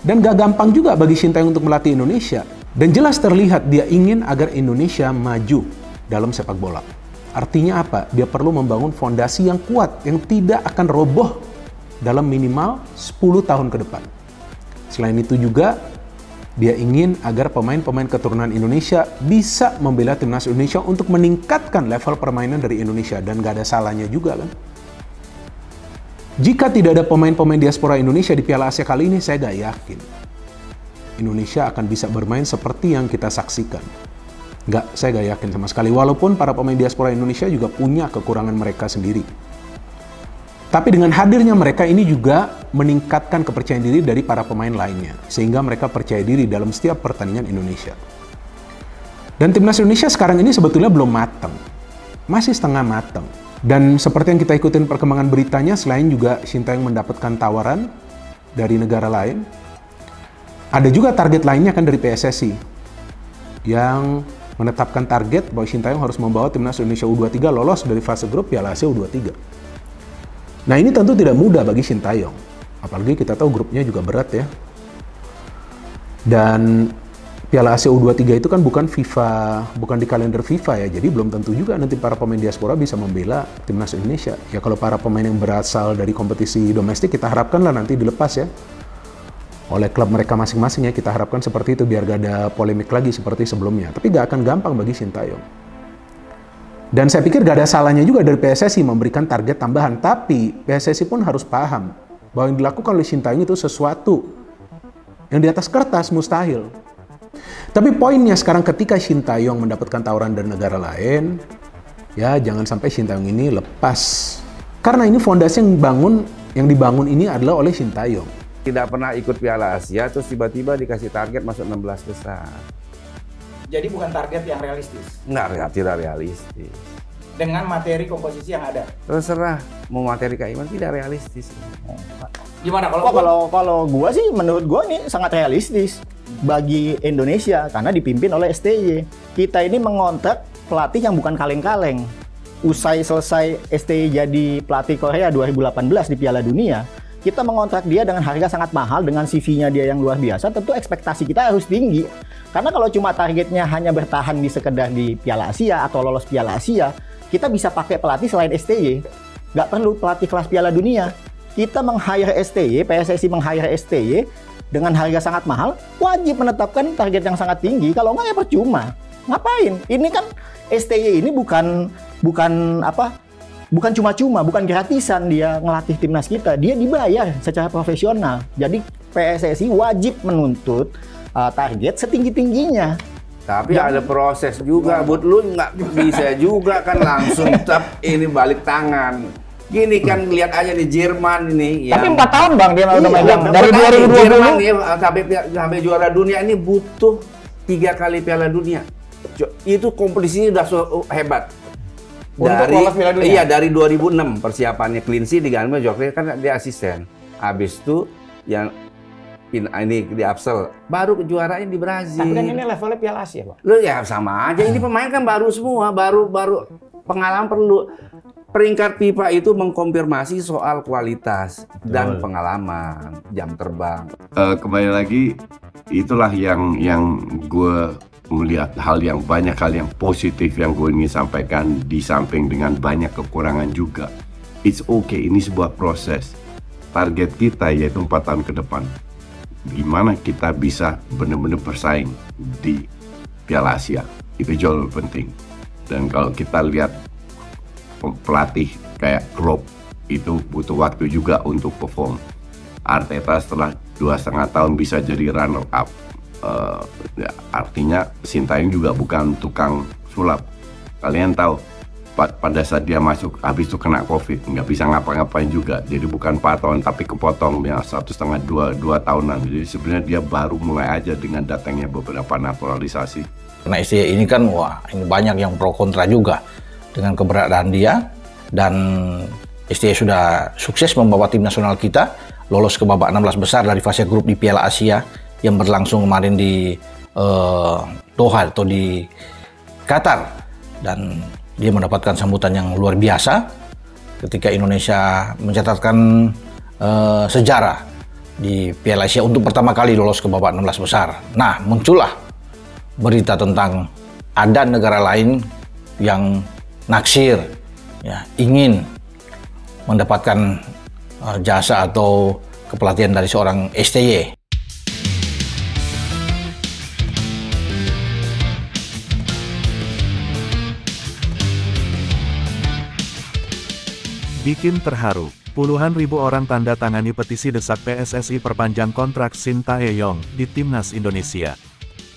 Dan gak gampang juga bagi Sintayong untuk melatih Indonesia. Dan jelas terlihat dia ingin agar Indonesia maju dalam sepak bola. Artinya apa? Dia perlu membangun fondasi yang kuat, yang tidak akan roboh dalam minimal 10 tahun ke depan. Selain itu juga, dia ingin agar pemain-pemain keturunan Indonesia bisa membela timnas Indonesia untuk meningkatkan level permainan dari Indonesia. Dan gak ada salahnya juga kan. Jika tidak ada pemain-pemain diaspora Indonesia di Piala Asia kali ini, saya gak yakin Indonesia akan bisa bermain seperti yang kita saksikan. Saya gak yakin sama sekali. Walaupun para pemain diaspora Indonesia juga punya kekurangan mereka sendiri. Tapi dengan hadirnya mereka ini juga meningkatkan kepercayaan diri dari para pemain lainnya. Sehingga mereka percaya diri dalam setiap pertandingan Indonesia. Dan timnas Indonesia sekarang ini sebetulnya belum matang. Masih setengah matang. Dan seperti yang kita ikutin perkembangan beritanya, selain juga Sintayong mendapatkan tawaran dari negara lain, ada juga target lainnya kan dari PSSI yang menetapkan target bahwa Sintayong harus membawa timnas Indonesia U23 lolos dari fase grup Piala Asia U23. Nah ini tentu tidak mudah bagi Sintayong, apalagi kita tahu grupnya juga berat ya. Dan Piala Asia U23 itu kan bukan di kalender FIFA ya, jadi belum tentu juga nanti para pemain diaspora bisa membela timnas Indonesia. Ya kalau para pemain yang berasal dari kompetisi domestik kita harapkanlah nanti dilepas ya oleh klub mereka masing-masing ya, kita harapkan seperti itu biar gak ada polemik lagi seperti sebelumnya. Tapi gak akan gampang bagi Sintayong. Dan saya pikir gak ada salahnya juga dari PSSI memberikan target tambahan, tapi PSSI pun harus paham bahwa yang dilakukan oleh Sintayong itu sesuatu yang di atas kertas mustahil. Tapi poinnya sekarang ketika Sintayong mendapatkan tawaran dari negara lain, ya jangan sampai Sintayong ini lepas. Karena ini fondasi yang dibangun ini adalah oleh Sintayong. Tidak pernah ikut Piala Asia, terus tiba-tiba dikasih target masuk 16 besar. Jadi bukan target yang realistis? Tidak realistis. Dengan materi komposisi yang ada? Terserah, mau materi kayak gimana, tidak realistis. Gimana kalau gua sih, menurut gua ini sangat realistis bagi Indonesia karena dipimpin oleh STY. Kita ini mengontrak pelatih yang bukan kaleng-kaleng. Usai selesai STY jadi pelatih Korea 2018 di Piala Dunia, kita mengontrak dia dengan harga sangat mahal, dengan CV-nya dia yang luar biasa, tentu ekspektasi kita harus tinggi. Karena kalau cuma targetnya hanya bertahan di sekedar di Piala Asia atau lolos Piala Asia, kita bisa pakai pelatih selain STY. Nggak perlu pelatih kelas Piala Dunia. Kita meng-hire STY, PSSI meng-hire STY dengan harga sangat mahal, wajib menetapkan target yang sangat tinggi. Kalau nggak ya percuma. Ngapain? Ini kan STY ini bukan cuma-cuma, bukan gratisan dia ngelatih timnas kita. Dia dibayar secara profesional. Jadi PSSI wajib menuntut target setinggi-tingginya. Tapi ada proses juga, Bud. Lu nggak bisa juga kan langsung ini balik tangan. Gini kan, lihat aja di Jerman ini. Tapi 4 tahun Bang dia udah megang. Dari 2020 Jerman nih, sampai juara dunia ini butuh 3 kali Piala Dunia. Itu kompetisinya udah hebat. Dari 2006 persiapannya Cleansea diganti Jokowi kan dia asisten. Habis itu yang ini di Absel baru kejuaraan di Brazil. Tapi kan ini levelnya Piala Asia, Pak. Lu ya sama aja, ini pemain kan baru semua, baru pengalaman perlu. Peringkat FIFA itu mengkonfirmasi soal kualitas dan pengalaman, jam terbang. Kembali lagi, itulah yang gue melihat hal yang positif yang gue ingin sampaikan, di samping dengan banyak kekurangan juga. It's okay, ini sebuah proses. Target kita yaitu 4 tahun ke depan. Gimana kita bisa benar-benar bersaing di Piala Asia. Itu jauh lebih penting. Dan kalau kita lihat pelatih kayak Klopp itu butuh waktu juga untuk perform. Arteta setelah 2,5 tahun bisa jadi runner up. Artinya Sintayong juga bukan tukang sulap. Kalian tahu pada saat dia masuk habis itu kena COVID, nggak bisa ngapa-ngapain juga. Jadi bukan 4 tahun tapi kepotong ya 1,5-2 tahunan. Jadi sebenarnya dia baru mulai aja dengan datangnya beberapa naturalisasi. Karena STY ini kan ini banyak yang pro kontra juga dengan keberadaan dia, dan STY sudah sukses membawa tim nasional kita lolos ke babak 16 besar dari fase grup di Piala Asia yang berlangsung kemarin di Doha atau di Qatar, dan dia mendapatkan sambutan yang luar biasa ketika Indonesia mencatatkan sejarah di Piala Asia untuk pertama kali lolos ke babak 16 besar. Nah, muncullah berita tentang ada negara lain yang naksir, ya, ingin mendapatkan jasa atau kepelatihan dari seorang STY. Bikin terharu, puluhan ribu orang tanda tangani petisi desak PSSI perpanjang kontrak Shin Tae-yong di Timnas Indonesia.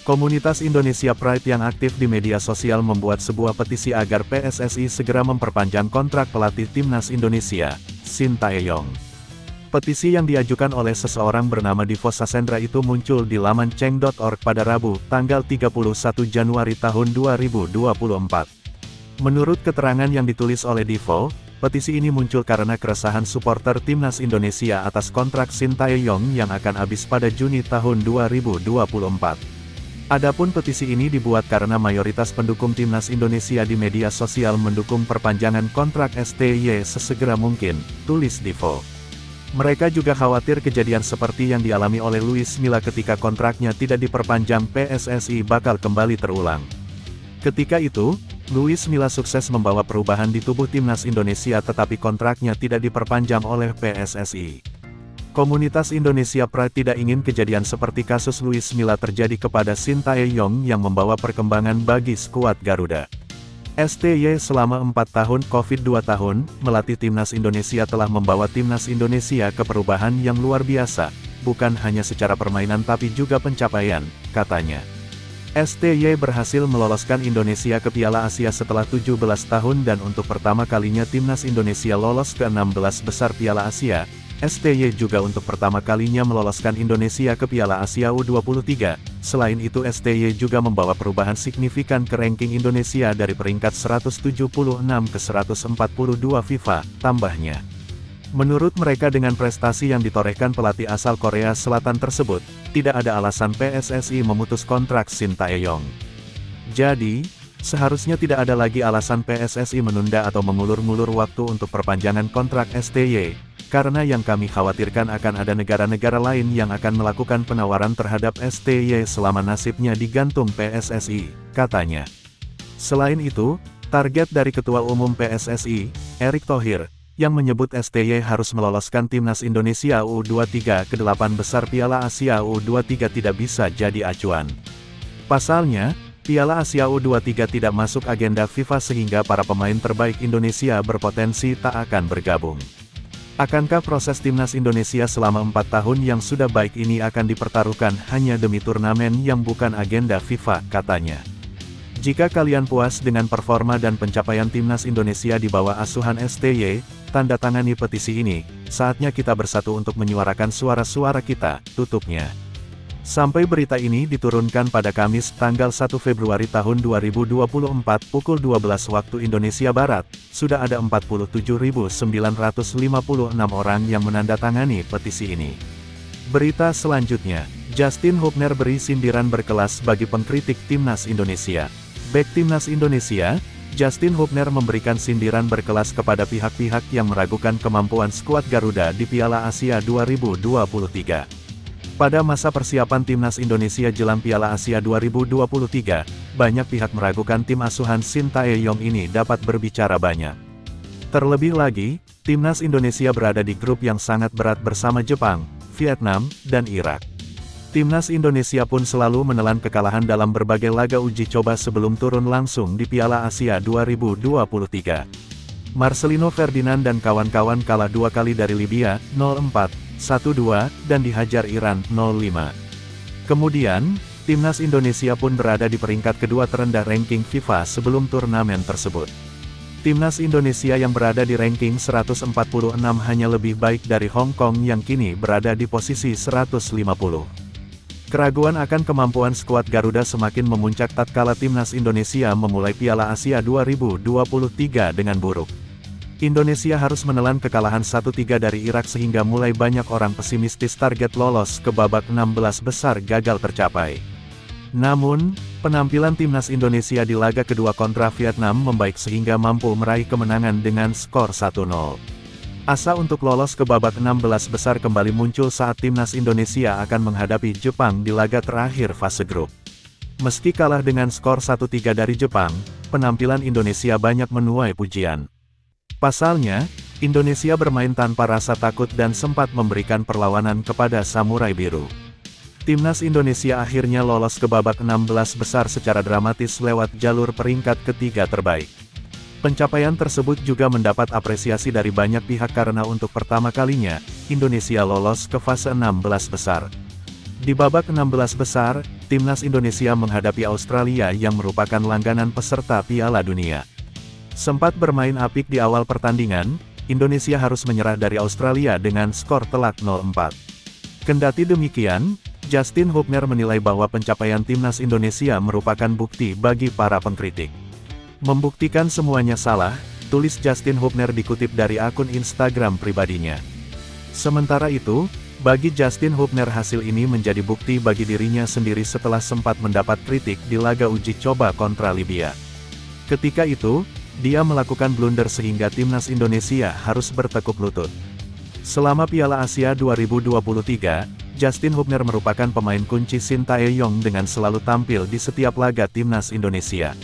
Komunitas Indonesia Pride yang aktif di media sosial membuat sebuah petisi agar PSSI segera memperpanjang kontrak pelatih Timnas Indonesia, Shin Tae-yong. Petisi yang diajukan oleh seseorang bernama Divo Sasendra itu muncul di laman ceng.org pada Rabu, tanggal 31 Januari tahun 2024. Menurut keterangan yang ditulis oleh Divo, petisi ini muncul karena keresahan supporter Timnas Indonesia atas kontrak Shin Tae-yong yang akan habis pada Juni tahun 2024. Adapun petisi ini dibuat karena mayoritas pendukung Timnas Indonesia di media sosial mendukung perpanjangan kontrak STY sesegera mungkin, tulis Divo. Mereka juga khawatir kejadian seperti yang dialami oleh Luis Milla ketika kontraknya tidak diperpanjang PSSI bakal kembali terulang. Ketika itu, Luis Milla sukses membawa perubahan di tubuh Timnas Indonesia tetapi kontraknya tidak diperpanjang oleh PSSI. Komunitas Indonesia Pride tidak ingin kejadian seperti kasus Luis Milla terjadi kepada Shin Tae-yong yang membawa perkembangan bagi skuad Garuda. STY selama 4 tahun COVID 2 tahun, melatih Timnas Indonesia telah membawa Timnas Indonesia ke perubahan yang luar biasa, bukan hanya secara permainan tapi juga pencapaian, katanya. STY berhasil meloloskan Indonesia ke Piala Asia setelah 17 tahun dan untuk pertama kalinya Timnas Indonesia lolos ke 16 besar Piala Asia. STY juga untuk pertama kalinya meloloskan Indonesia ke Piala Asia U23. Selain itu STY juga membawa perubahan signifikan ke ranking Indonesia dari peringkat 176 ke 142 FIFA, tambahnya. Menurut mereka dengan prestasi yang ditorehkan pelatih asal Korea Selatan tersebut, tidak ada alasan PSSI memutus kontrak Shin Tae-yong. Jadi, seharusnya tidak ada lagi alasan PSSI menunda atau mengulur-ngulur waktu untuk perpanjangan kontrak STY, karena yang kami khawatirkan akan ada negara-negara lain yang akan melakukan penawaran terhadap STY selama nasibnya digantung PSSI, katanya. Selain itu, target dari Ketua Umum PSSI, Erick Thohir, yang menyebut STY harus meloloskan Timnas Indonesia U23 ke 8 besar Piala Asia U23 tidak bisa jadi acuan. Pasalnya, Piala Asia U23 tidak masuk agenda FIFA sehingga para pemain terbaik Indonesia berpotensi tak akan bergabung. Akankah proses Timnas Indonesia selama 4 tahun yang sudah baik ini akan dipertaruhkan hanya demi turnamen yang bukan agenda FIFA, katanya. Jika kalian puas dengan performa dan pencapaian Timnas Indonesia di bawah asuhan STY, tanda tangani petisi ini, saatnya kita bersatu untuk menyuarakan suara-suara kita, tutupnya. Sampai berita ini diturunkan pada Kamis tanggal 1 Februari tahun 2024 pukul 12 waktu Indonesia Barat, sudah ada 47.956 orang yang menandatangani petisi ini. Berita selanjutnya, Justin Hubner beri sindiran berkelas bagi pengkritik Timnas Indonesia. Bek Timnas Indonesia, Justin Hubner memberikan sindiran berkelas kepada pihak-pihak yang meragukan kemampuan skuad Garuda di Piala Asia 2023. Pada masa persiapan Timnas Indonesia jelang Piala Asia 2023, banyak pihak meragukan tim asuhan Shin Tae-yong ini dapat berbicara banyak. Terlebih lagi, Timnas Indonesia berada di grup yang sangat berat bersama Jepang, Vietnam, dan Irak. Timnas Indonesia pun selalu menelan kekalahan dalam berbagai laga uji coba sebelum turun langsung di Piala Asia 2023. Marcelino Ferdinand dan kawan-kawan kalah 2 kali dari Libya, 0-4, 1-2, dan dihajar Iran, 0-5. Kemudian, Timnas Indonesia pun berada di peringkat kedua terendah ranking FIFA sebelum turnamen tersebut. Timnas Indonesia yang berada di ranking 146 hanya lebih baik dari Hong Kong yang kini berada di posisi 150. Keraguan akan kemampuan skuad Garuda semakin memuncak tatkala Timnas Indonesia memulai Piala Asia 2023 dengan buruk. Indonesia harus menelan kekalahan 1-3 dari Irak sehingga mulai banyak orang pesimistis target lolos ke babak 16 besar gagal tercapai. Namun, penampilan Timnas Indonesia di laga kedua kontra Vietnam membaik sehingga mampu meraih kemenangan dengan skor 1-0. Asa untuk lolos ke babak 16 besar kembali muncul saat timnas Indonesia akan menghadapi Jepang di laga terakhir fase grup. Meski kalah dengan skor 1-3 dari Jepang, penampilan Indonesia banyak menuai pujian. Pasalnya, Indonesia bermain tanpa rasa takut dan sempat memberikan perlawanan kepada Samurai Biru. Timnas Indonesia akhirnya lolos ke babak 16 besar secara dramatis lewat jalur peringkat ketiga terbaik. Pencapaian tersebut juga mendapat apresiasi dari banyak pihak karena untuk pertama kalinya, Indonesia lolos ke fase 16 besar. Di babak 16 besar, timnas Indonesia menghadapi Australia yang merupakan langganan peserta Piala Dunia. Sempat bermain apik di awal pertandingan, Indonesia harus menyerah dari Australia dengan skor telak 0-4. Kendati demikian, Justin Hubner menilai bahwa pencapaian timnas Indonesia merupakan bukti bagi para pengkritik. Membuktikan semuanya salah, tulis Justin Hubner dikutip dari akun Instagram pribadinya. Sementara itu, bagi Justin Hubner hasil ini menjadi bukti bagi dirinya sendiri setelah sempat mendapat kritik di laga uji coba kontra Libya. Ketika itu, dia melakukan blunder sehingga timnas Indonesia harus bertekuk lutut. Selama Piala Asia 2023, Justin Hubner merupakan pemain kunci Shin Tae-yong dengan selalu tampil di setiap laga timnas Indonesia.